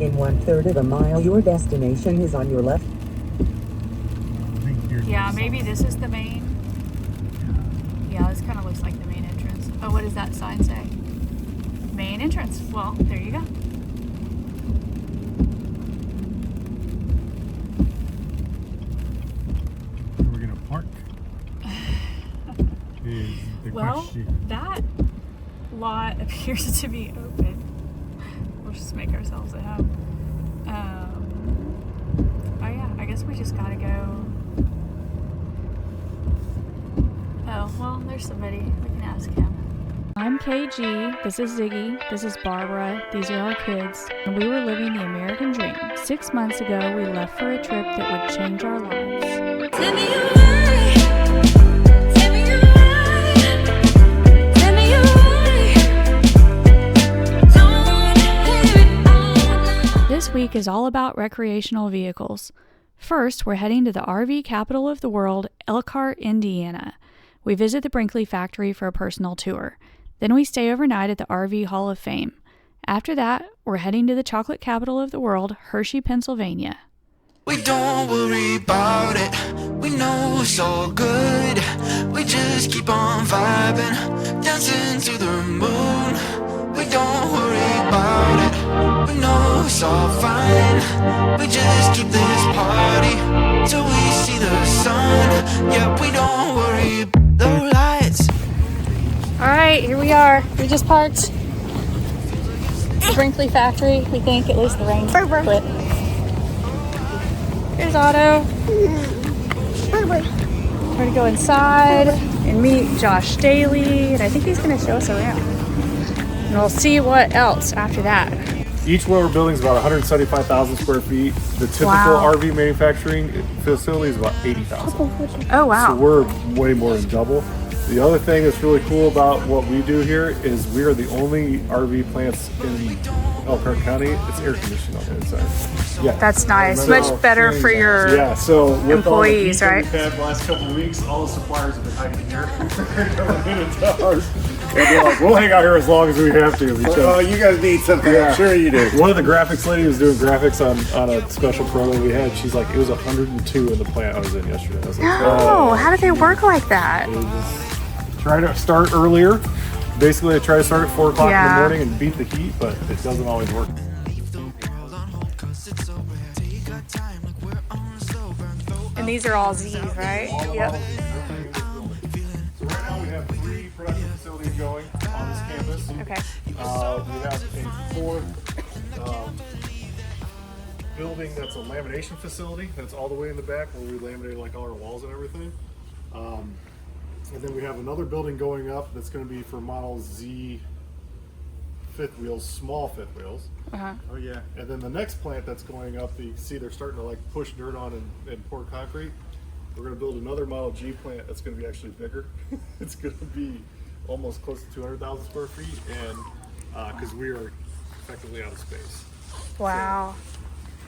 In 1/3 of a mile, your destination is on your left. Yeah, maybe this is the main. Yeah, this kind of looks like the main entrance. Oh, what does that sign say? Main entrance. Well, there you go. We're gonna park. Is the Well, question. that lot appears to be open. We'll just make ourselves at home. Oh yeah, I guess we just gotta go. Oh, well, there's somebody. We can ask him. I'm KG, this is Ziggy, this is Barbara, these are our kids, and we were living the American dream. 6 months ago, we left for a trip that would change our lives. Tell me you're right. Tell me you're right. Tell me you're right. Don't hear it all now. This week is all about recreational vehicles. First, we're heading to the RV capital of the world, Elkhart, Indiana. We visit the Brinkley Factory for a personal tour. Then we stay overnight at the RV Hall of Fame. After that, we're heading to the chocolate capital of the world, Hershey, Pennsylvania. We don't worry about it, we know it's all good. We just keep on vibing, dancing to the moon. We don't worry about it, we know it's all fine. We just keep this party till we see the sun. Yeah, we don't worry, the lights. Alright, here we are. We just parked. The Brinkley Factory, we think, at least the rain quit. Here's Otto. We're gonna go inside and meet Josh Daly, and I think he's gonna show us around. And we'll see what else after that. Each one of our buildings is about 175,000 square feet. The typical Wow. RV manufacturing facility is about 80,000. Oh wow. So we're way more than double. The other thing that's really cool about what we do here is we are the only RV plants in Elkhart County. It's air conditioned on the inside. Yeah. That's nice. So- Much better for your Yeah, so with employees, all the right? heat that we've had the last couple of weeks, all the suppliers have been hiding here. Coming in into ours. And they're like, we'll hang out here as long as we have to. Because, Oh, you guys need something. Yeah. I'm sure you do. One of the graphics lady was doing graphics on a special promo we had. She's like, it was 102 in the plant I was in yesterday. I was like, No, how do they work like that? It was just try to start earlier. Basically, I try to start at 4 o'clock in Yeah. the morning and beat the heat, but it doesn't always work. And these are all Z's, right? Yep. So right now we have 3 production facilities going on this campus. Okay. We have a 4th building that's a lamination facility. That's all the way in the back where we laminate like all our walls and everything. And then we have another building going up that's going to be for Model Z fifth wheels, small fifth wheels. Uh-huh. Oh yeah. And then the next plant that's going up, you can see they're starting to like push dirt on and pour concrete. We're going to build another Model G plant that's going to be actually bigger. It's going to be almost close to 200,000 square feet, and because we are effectively out of space. Wow.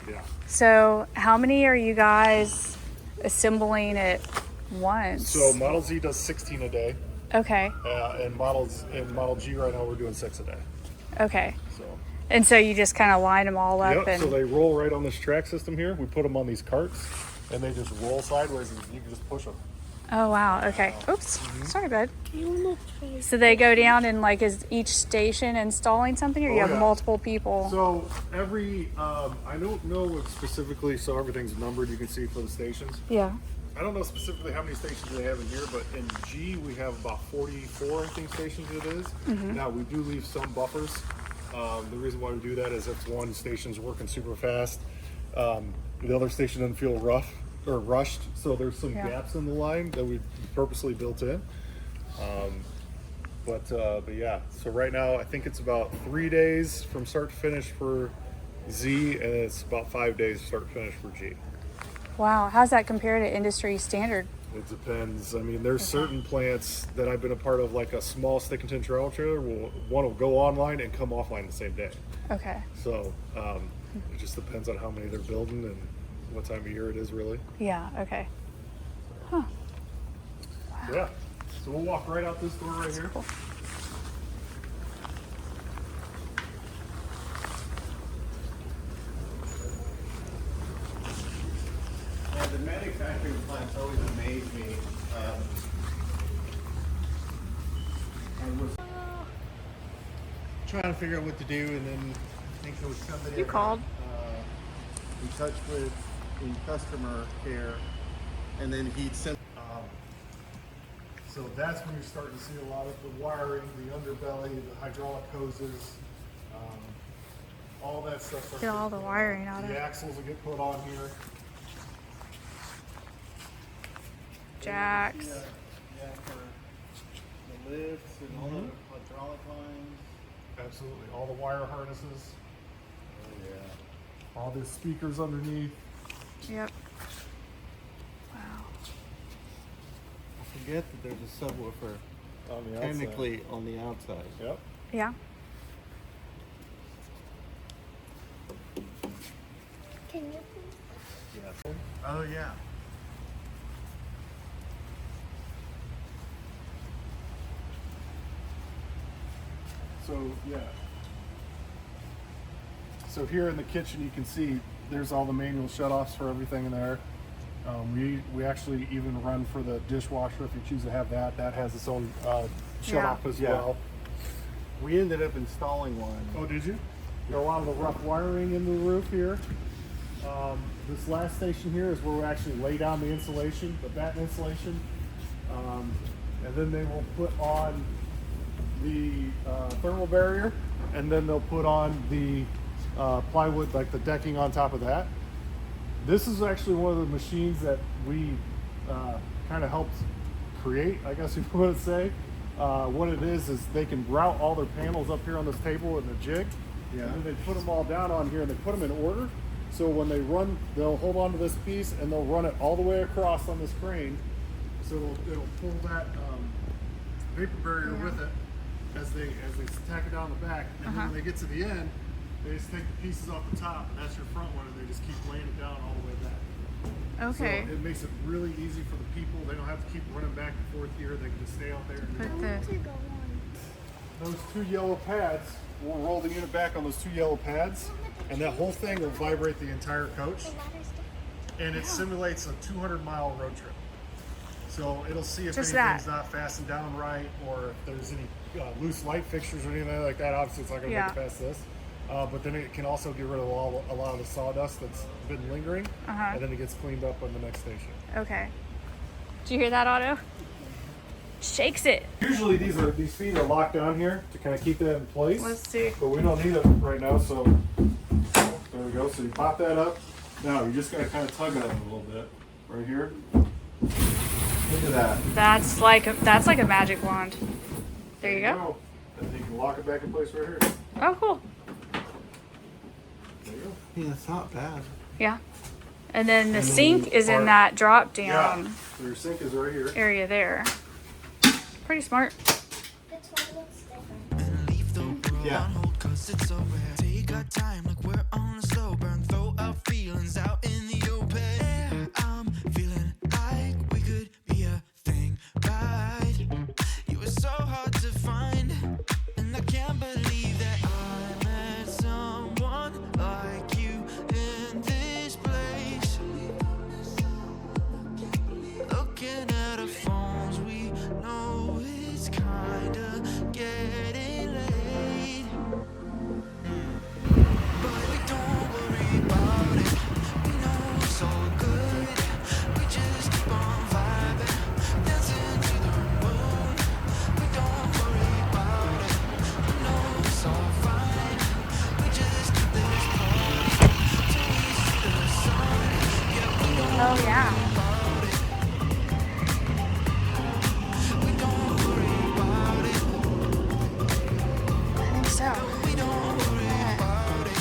Yeah. So how many are you guys assembling at once? So Model Z does 16 a day, Okay. and Model G right now we're doing 6 a day. Okay. So. And so you just kind of line them all up Yep, and so they roll right on this track system here. We put them on these carts, and they just roll sideways, and you can just push them. oh wow, okay. Oops. Sorry, bud. So they go down and like is each station installing something, or you Oh, have yeah. multiple people? So every, I don't know specifically, so everything's numbered, you can see for the stations. Yeah. I don't know specifically how many stations they have in here, but in G we have about 44, I think, stations it is. Now we do leave some buffers. The reason why we do that is if one station's working super fast, the other station doesn't feel rough or rushed, so there's some Yeah. gaps in the line that we purposely built in. But yeah, so right now I think it's about 3 days from start to finish for Z, and it's about 5 days start to finish for G. Wow. How's that compare to industry standard? It depends. I mean, there's certain plants that I've been a part of, like a small stick and tin travel trailer, one will go online and come offline the same day. Okay. So it just depends on how many they're building and what time of year it is, really. Yeah. Okay. Yeah. So we'll walk right out this door right here. Cool. manufacturing plants always amaze me. I was trying to figure out what to do, and then I think there was somebody You called. in touch with in customer care, and then he'd send. So that's when you're starting to see a lot of the wiring, the underbelly, the hydraulic hoses, all that stuff. starts Get all to- the wiring out of The it. axles will get put on here. Jacks. Yeah, for the lifts and all the hydraulic lines. Absolutely, all the wire harnesses, Oh yeah. all the speakers underneath. Yep. Wow. I forget that there's a subwoofer On the technically on the outside. Yep. Yeah. Can you please? Yeah. Oh yeah. So yeah. So here in the kitchen, you can see there's all the manual shutoffs for everything in there. We actually even run for the dishwasher if you choose to have that. That has its own shutoff as Yeah. well. We ended up installing one. Oh, did you? Got a lot of the rough wiring in the roof here. This last station here is where we actually lay down the insulation, the batten insulation, and then they will put on the thermal barrier, and then they'll put on the plywood, like the decking on top of that. This is actually one of the machines that we kind of helped create, I guess you would say. What it is they can route all their panels up here on this table in a jig, Yeah. and then they put them all down on here and they put them in order. So when they run, they'll hold on to this piece and they'll run it all the way across on this crane. So it'll pull that vapor barrier with it as they tack it down the back. And then when they get to the end, they just take the pieces off the top, and that's your front one, and they just keep laying it down all the way back. Okay. So it makes it really easy for the people. They don't have to keep running back and forth here. They can just stay out there. And Put To the go on. those two yellow pads, we'll roll the unit back on those two yellow pads, and that whole thing will vibrate the entire coach, The ladder's and it simulates a 200-mile road trip. So it'll see if Just anything's that. not fastened down right, or if there's any loose light fixtures or anything like that. Obviously, it's not going to Yeah. make it past this. But then it can also get rid of a lot of the sawdust that's been lingering, and then it gets cleaned up on the next station. Okay. Did you hear that, Otto? Shakes it. Usually these feet are locked down here to kind of keep that in place. Let's see. But we don't need it right now, so there we go. So you pop that up. Now you just gotta kind of tug on it a little bit right here. Look at that. That's like a magic wand. There you go. And you can lock it back in place right here. Oh, cool. There you go. Yeah, it's not bad. Yeah. And then the And then sink you is in part- that drop Yeah. down So your sink is right here. area there. Pretty smart. This one looks different. Leave the world Yeah. on hold 'cause it's so rare. Take our time like we're on a slow burn. Throw our feelings out in the open. Yeah, I'm feeling like we could be a thing, right? You were so hard to find, and I can't believe that I met someone like you in this place. Looking at our phones, we know it's kinda getting late. But we don't worry about it. We know it's all good. We just keep on vibing, dancing to the moon. We don't worry about it. We know it's all fine. We just keep this party till we see the sun. Yeah, we don't Oh yeah. we don't worry about it. I think so. We don't worry about it.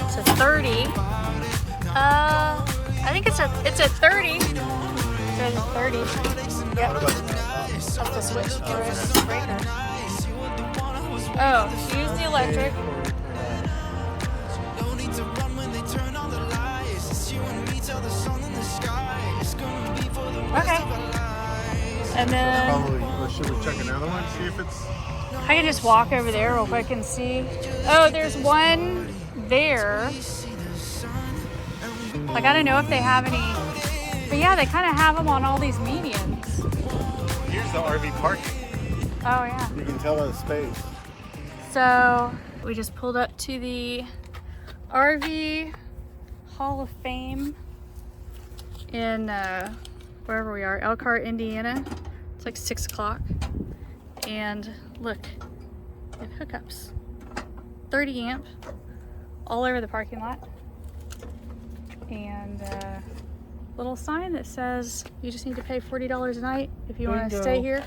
It's a 30. I think it's a 30. It's a 30. Yep. Have to switch to a breaker. Oh, use the electric. No need to run when they turn on the lights. It's you and me till the sun in the sky. It's gonna be for the rest Okay. of our lives. And then Probably. Or should we check another one? See if it's. I can just walk over there real quick and see. Oh, there's one there. See the sun, and we Like, I don't know if they have any, but yeah, they kind of have them on all these medians. Here's the RV parking. Oh yeah. You can tell the space. So we just pulled up to the RV Hall of Fame in wherever we are, Elkhart, Indiana. It's like 6 o'clock. And look, they have hookups. 30 amp all over the parking lot. And little sign that says you just need to pay $40 a night if you want to stay here.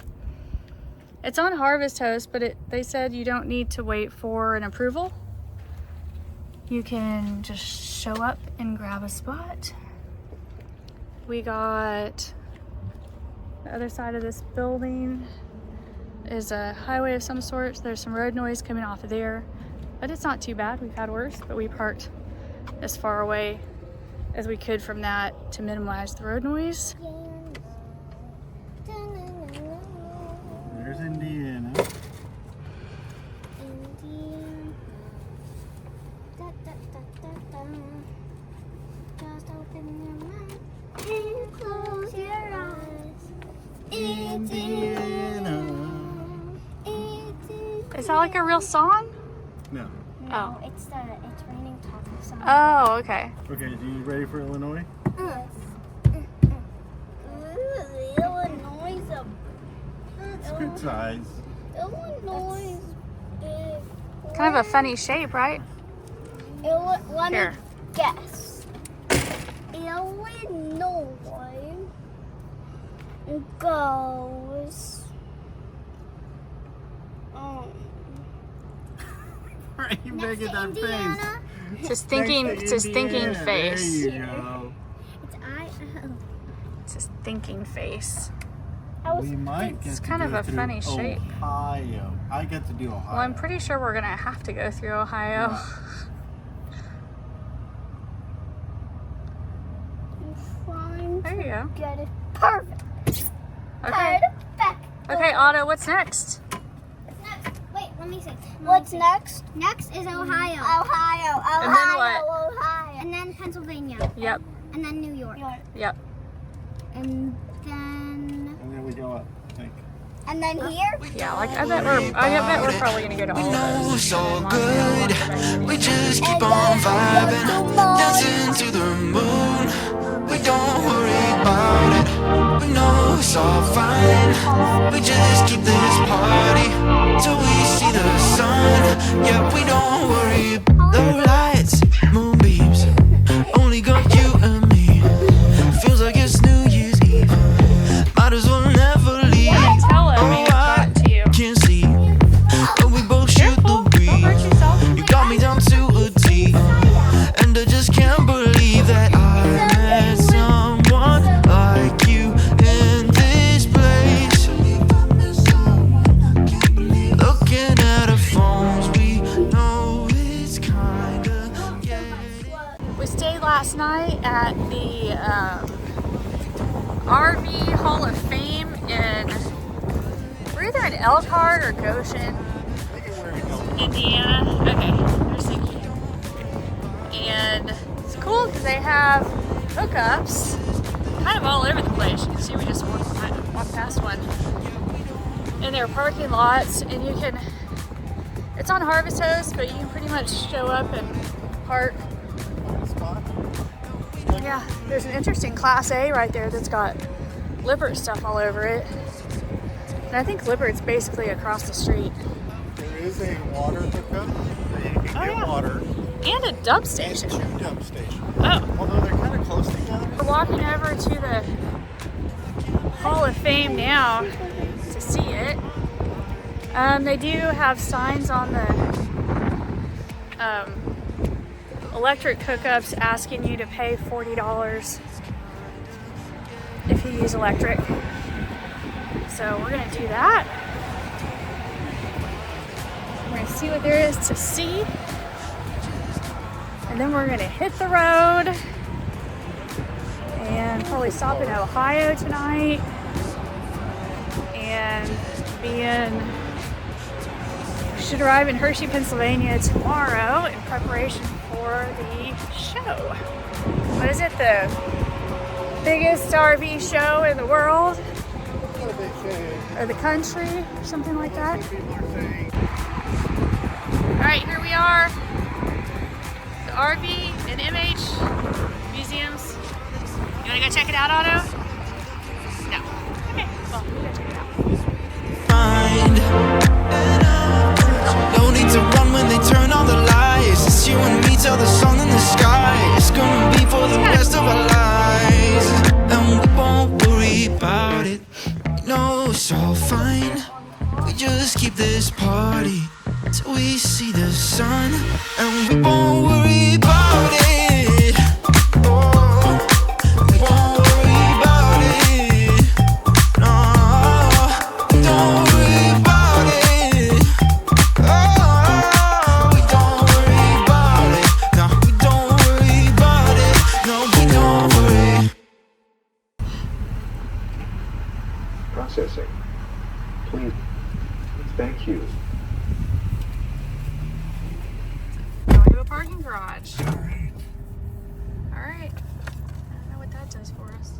It's on Harvest Host, but they said you don't need to wait for an approval. You can just show up and grab a spot. We got the other side of this building is a highway of some sort. So there's some road noise coming off of there, but it's not too bad. We've had worse, but we parked as far away as we could from that to minimize the road noise. There's Indiana. Just open your mouth and close your eyes. Indiana. Is that like a real song? No. No, it's raining taco song. Oh, okay. Okay, you ready for Illinois? Illinois is It's good size. Illinois is big. Kind of a funny shape, right? Let me Here. guess. Illinois goes. Right, you better Next get to that Indiana. face. Just thinking, Next it's to his thinking Indiana. face. There you go. It's It's his thinking face. We might get It's to kind of go a through funny shape. Ohio. I get to do Ohio. Well, I'm pretty sure we're gonna have to go through Ohio. Yeah. trying There you go. to get it perfect. Okay. Perfect. Okay, Otto, what's next? What's next? Wait, let me see. What's next? Next is Ohio. Ohio. And then what? Ohio. And then Pennsylvania. Yep. And then New York. Yep. And then. And then we go up, I think. And then here. Yeah, like I bet we're probably gonna go to all of know those. so And Montana, good. We just keep on vibing, dancing to the moon. We don't worry about it. We know it's all fine. We just keep this party till we see the sun. Yeah, we don't worry. The lights, moonbeams, only got you and me. Feels like it's New Year's Eve. Might as well never leave. Tell him we've got to you. Can't sleep, but we both shoot the breeze. You got me down to a T, and I just can't believe that I met someone like you in this place. Looking at our phones, we know it's kinda getting. We stayed last night at the RV Hall of Fame in, we're either in Elkhart or Goshen, Indiana. Okay, there's the key. And it's cool because they have hookups kind of all over the place. You can see we just walked past one. And there are parking lots, and you can, it's on Harvest Host, but you can pretty much show up and park. Yeah, there's an interesting Class A right there that's got Lippert stuff all over it. And I think Lippert's basically across the street. There is a water hookup that you can get water. And a dump station. And 2 dump stations. Oh, Although they're kind of close together. we're walking over to the Hall of Fame now to see it. They do have signs on the electric hookups asking you to pay $40 if you use electric. So we're gonna do that. We're gonna see what there is to see. And then we're gonna hit the road and probably stop in Ohio tonight and be in Should arrive in Hershey, Pennsylvania tomorrow in preparation for the show. What is it? The biggest RV show in the world? Or the country, or something like that. Alright, here we are. The RV and MH museums. You wanna go check it out, Otto? No. Okay, well, we gotta check it out. Find. No need to run when they turn on the lights. It's you and me till the sun in the sky. It's gonna be for the rest of our lives, and we won't worry about it. No, it's all fine. We just keep this party till we see the sun, and we won't worry about it. Oh, we won't worry about it. No, we don't worry about it. Oh, we don't worry about it. No, we don't worry about it. No, we don't worry. Processing. Please. Thank you. Going to a parking garage. Alright. I don't know what that does for us.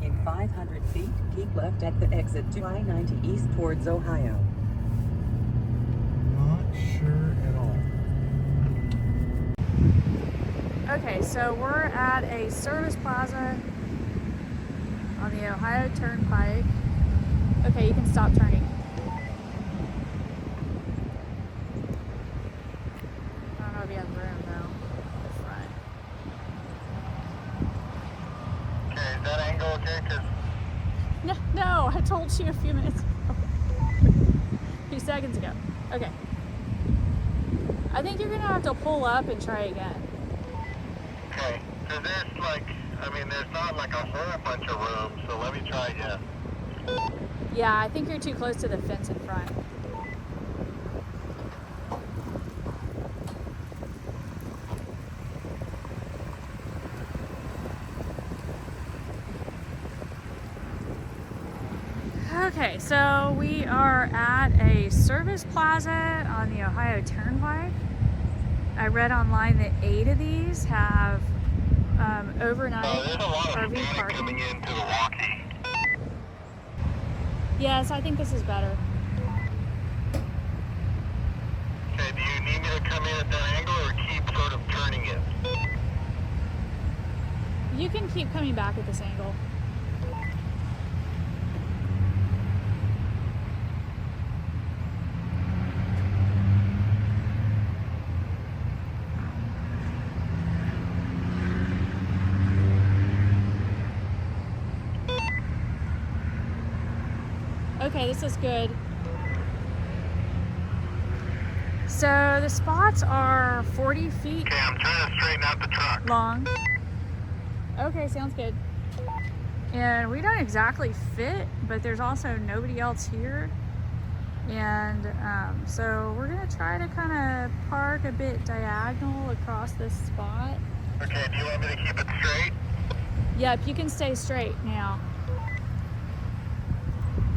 In 500 feet, keep left at the exit to I-90 east towards Ohio. Not sure at all. Okay, so we're at a Service Plaza on the Ohio Turnpike. Okay, you can stop turning. I don't know if you have room though. The front. Okay, is that angle okay? 'Cause No, I told you a few minutes ago. A few seconds ago. Okay. I think you're gonna have to pull up and try again. okay, so there's like, I mean, there's not like a whole bunch of room, so let me try again. Yeah, I think you're too close to the fence in front. Okay, so we are at a Service Plaza on the Ohio Turnpike. I read online that 8 of these have overnight There's a lot of RV static parking. coming into the walkie. Yes, I think this is better. Okay, do you need me to come in at that angle or keep sort of turning it? You can keep coming back at this angle. Okay, this is good. So the spots are 40 feet Okay, I'm trying to straighten out the truck. long. Okay, sounds good. And we don't exactly fit, but there's also nobody else here. And so we're gonna try to kind of park a bit diagonal across this spot. Okay, do you want me to keep it straight? Yep, you can stay straight now.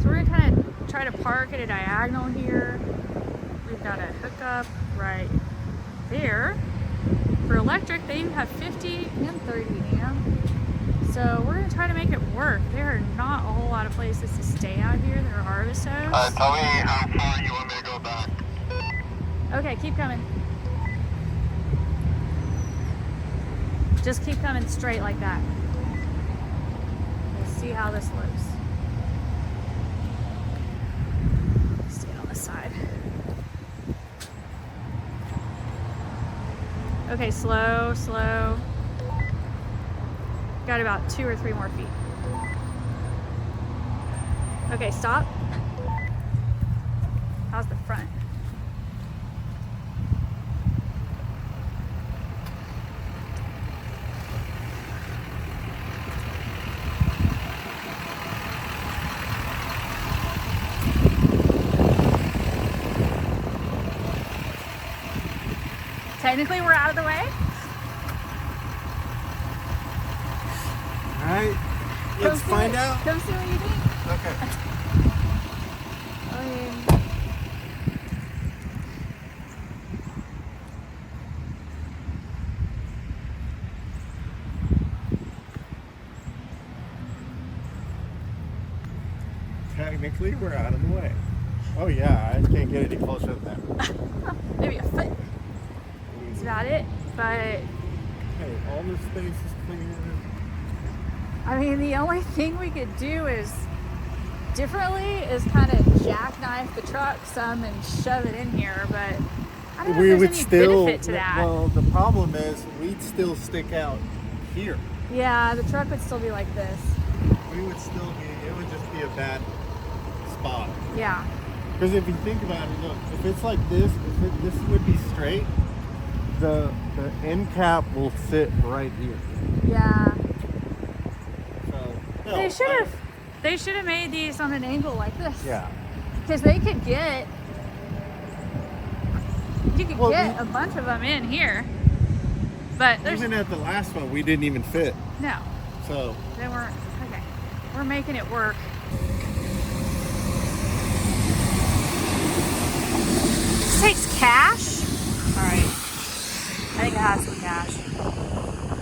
So we're gonna kind of try to park at a diagonal here. We've got a hookup right there. For electric, they have 50 and 30 amp. So we're gonna try to make it work. There are not a whole lot of places to stay out here. There are Arvisos. Tell me how far you want me to go back. Okay, keep coming. Just keep coming straight like that. We'll see how this looks. Stay on this side. Okay, slow, slow. Got about 2 or 3 more feet. Okay, stop. How's the front? Technically, we're out of the way. All right, let's find out. Come see what you think. Okay. technically we're out of the way. Oh yeah, I can't get any closer than that. Maybe a foot. That's about it. But Hey, all this space is clear. I mean, the only thing we could do is differently is kind of jackknife the truck some and shove it in here, but I don't know if there's any benefit to that. Well, the problem is we'd still stick out here. Yeah, the truck would still be like this. We would still be, it would just be a bad spot. Yeah. Because if you think about it, look, if it's like this, this would be straight, the end cap will sit right here. Yeah. So, no, They should have made these on an angle like this. Yeah. Because they could get, you could get a bunch of them in here. But there's even at the last one, we didn't even fit. no. So They weren't. Okay. We're making it work. This takes cash? Alright. I think I have some cash.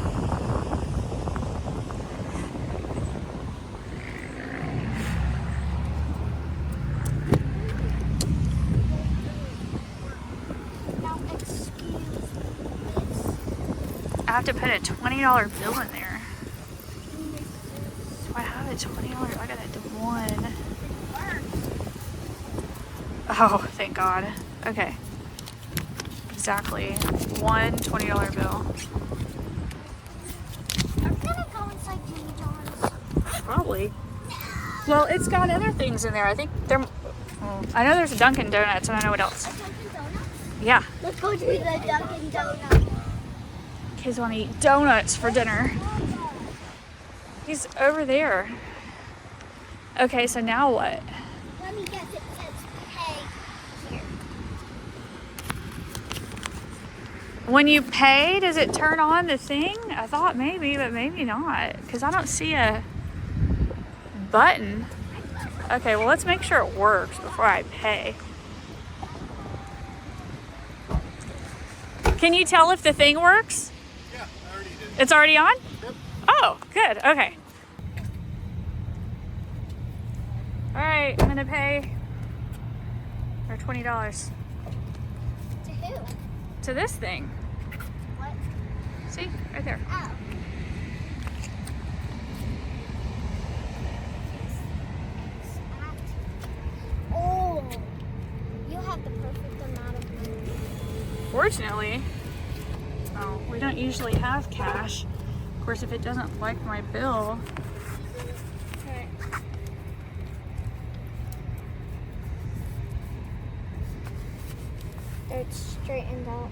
Now, excuse me. I have to put a $20 bill in there. Do I have a $20? I got a one. Oh, thank God. Okay. Exactly. One $20 bill. I'm gonna go inside Jimmy John's. Probably. Well, it's got other things in there. I think there. I know there's a Dunkin' Donuts, and I know what else. Dunkin' Donuts? Yeah. Let's go to the Dunkin' Donuts. Kids want to eat donuts for dinner. He's over there. Okay, so now what? Let me guess, it says pay here. When you pay, does it turn on the thing? I thought maybe, but maybe not. Because I don't see a button. Okay, well, let's make sure it works before I pay. Can you tell if the thing works? yeah, I already did. It's already on? Yep. Oh, good. Okay. All right, I'm gonna pay our $20 To who? to this thing. What? See, right there. Oh. Oh. You have the perfect amount of money. Fortunately, oh, we don't usually have cash. Of course, if it doesn't like my bill, Okay. It's straightened out.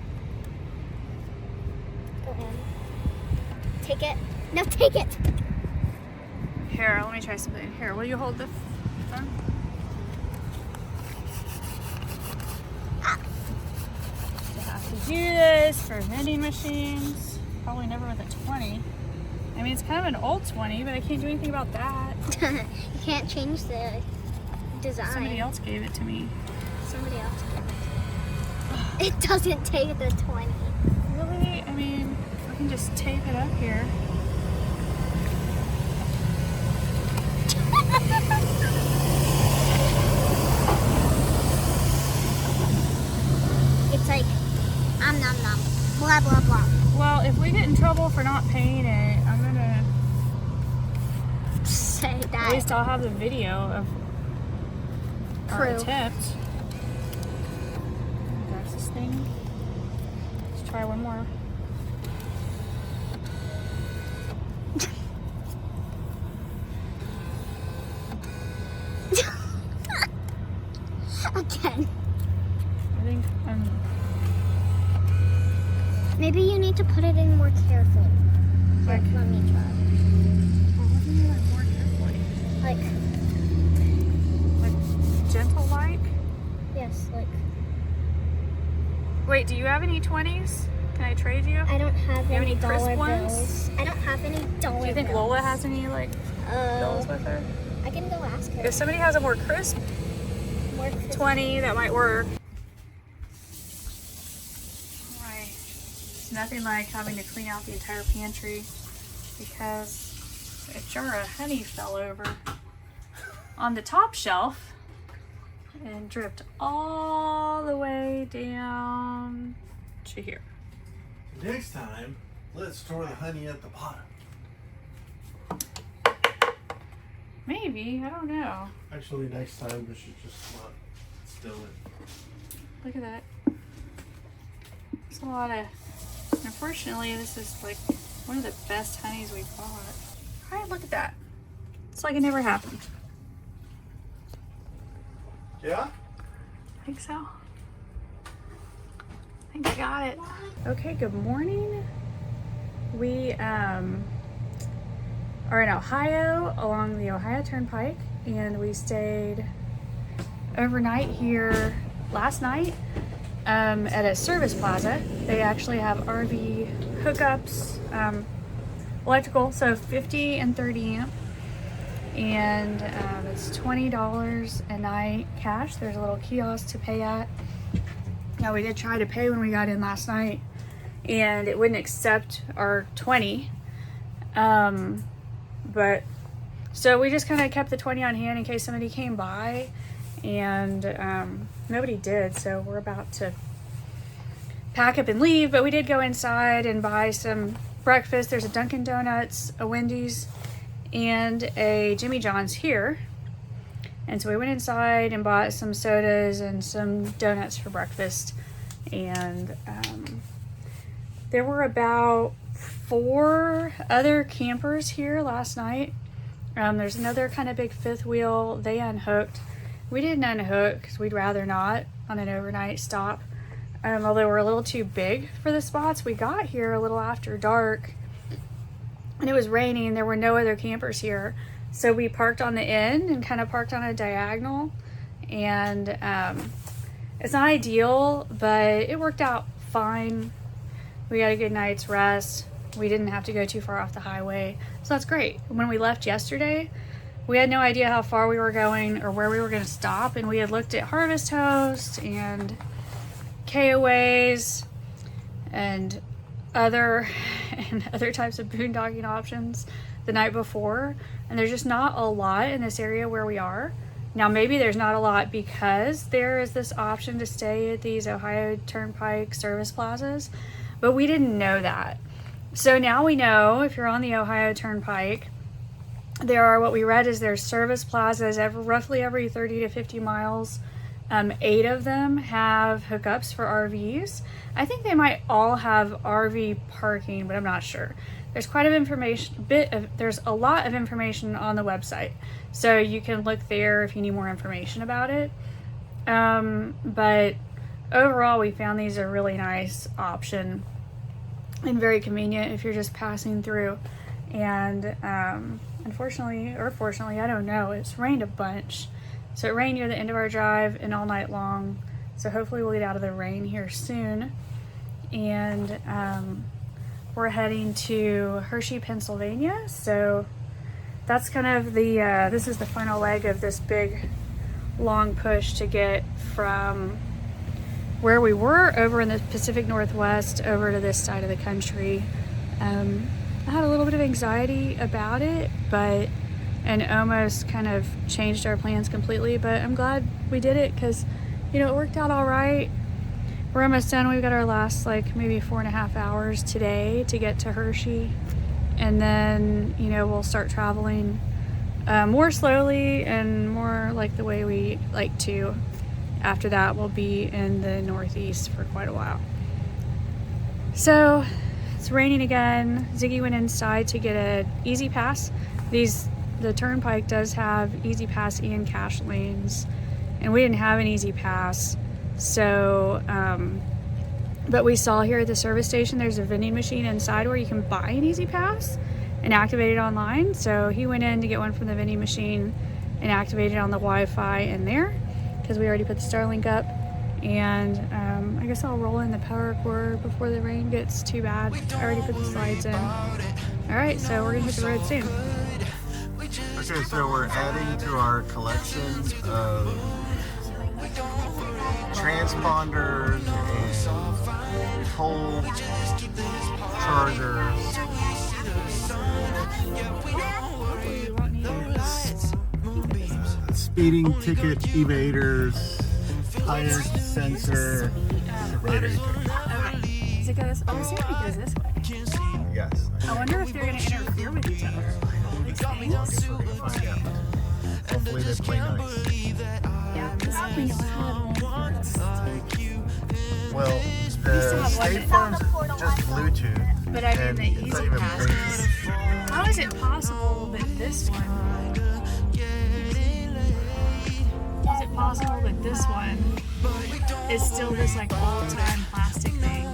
Go in. Take it. No, take it. here, let me try something. Here, will you hold the phone? You have to do this for vending machines. Probably never with a 20. I mean, it's kind of an old 20, but I can't do anything about that. You can't change the design. Somebody else gave it to me. Somebody else gave it. It doesn't take the 20. Really? I mean, I can just tape it up here. It's like, nom nom, blah blah blah. Well, if we get in trouble for not paying it, I'm gonna. Say At that. least I'll have the video of our Proof. attempt. That's this thing. Let's try one more. Again. I think Maybe you need to put it in more carefully. Like- Let me try. more carefully. Like, Like gentle like. yes, like. Wait, do you have any 20s? Can I trade you? I don't have You have any any crisp dollar ones? bills. I don't have any dollar Do you think bills. Lola has any like bills with her? I can go ask her. If somebody has a more crisp More crisp. 20, that might work. Right. It's nothing like having to clean out the entire pantry because a jar of honey fell over. on the top shelf and dripped all the way down to here. Next time, let's store the honey at the bottom. Maybe, I don't know. Actually, next time we should just not still it. Look at that. It's a lot of, unfortunately, this is like one of the best honeys we've bought. All right, look at that. It's like it never happened. Yeah? I think so. I think I got it. Okay, good morning. We are in Ohio along the Ohio Turnpike, and we stayed overnight here last night at a Service Plaza. They actually have RV hookups, electrical, so 50 and 30 amp, and it's $20 a night cash. There's a little kiosk to pay at. Now, we did try to pay when we got in last night, and it wouldn't accept our 20. But so we just kind of kept the 20 on hand in case somebody came by, and nobody did. So we're about to pack up and leave, but we did go inside and buy some breakfast. There's a Dunkin' Donuts, a Wendy's, and a Jimmy John's here. And so we went inside and bought some sodas and some donuts for breakfast. And there were about 4 other campers here last night. There's another kind of big fifth wheel. They unhooked. We didn't unhook because we'd rather not on an overnight stop. Although we're a little too big for the spots. We got here a little after dark and it was raining. There were no other campers here. So we parked on the end and kind of parked on a diagonal. And it's not ideal, but it worked out fine. We got a good night's rest. We didn't have to go too far off the highway. So that's great. When we left yesterday, we had no idea how far we were going or where we were going to stop. And we had looked at Harvest Host and KOAs and other types of boondocking options the night before. And there's just not a lot in this area where we are. Now, maybe there's not a lot because there is this option to stay at these Ohio Turnpike service plazas, but we didn't know that. So now we know if you're on the Ohio Turnpike, there are what we read is there's service plazas roughly every 30 to 50 miles. 8 of them have hookups for RVs. I think they might all have RV parking, but I'm not sure. There's quite there's a lot of information on the website, so you can look there if you need more information about it. But overall, we found these a really nice option and very convenient if you're just passing through. And unfortunately, or fortunately, I don't know, it's rained a bunch. So it rained near the end of our drive and all night long. So hopefully we'll get out of the rain here soon. And we're heading to Hershey, Pennsylvania. So that's kind of the, this is the final leg of this big, long push to get from where we were over in the Pacific Northwest over to this side of the country. I had a little bit of anxiety about it, and almost kind of changed our plans completely, but I'm glad we did it because, you know, it worked out all right. We're almost done. We've got our last like maybe 4.5 hours today to get to Hershey, and then, you know, we'll start traveling more slowly and more like the way we like to. After that, we'll be in the Northeast for quite a while. So it's raining again. Ziggy went inside to get an Easy Pass. The Turnpike does have Easy Pass and cash lanes, and we didn't have an Easy Pass. So, but we saw here at the service station, there's a vending machine inside where you can buy an Easy Pass and activate it online. So he went in to get one from the vending machine and activate it on the Wi-Fi in there because we already put the Starlink up. And I guess I'll roll in the power cord before the rain gets too bad. I already put the slides in. All right, so we're gonna hit the road soon. Okay, so we're adding to our collection of transponders and pole chargers. speeding ticket evaders, tire sensor, radar. Okay. Does it go this? Oh, see if it goes this way. Yes. I wonder if they're going to interfere with each other. All these things. We're gonna find out. Hopefully they play nice. Yeah, this we don't have one for us. Well, still the have State one. Farm's just Bluetooth. But I mean, and the it's not easy even pass. Bluetooth. How is it possible that this one? Is it possible that this one is still this like old time plastic thing?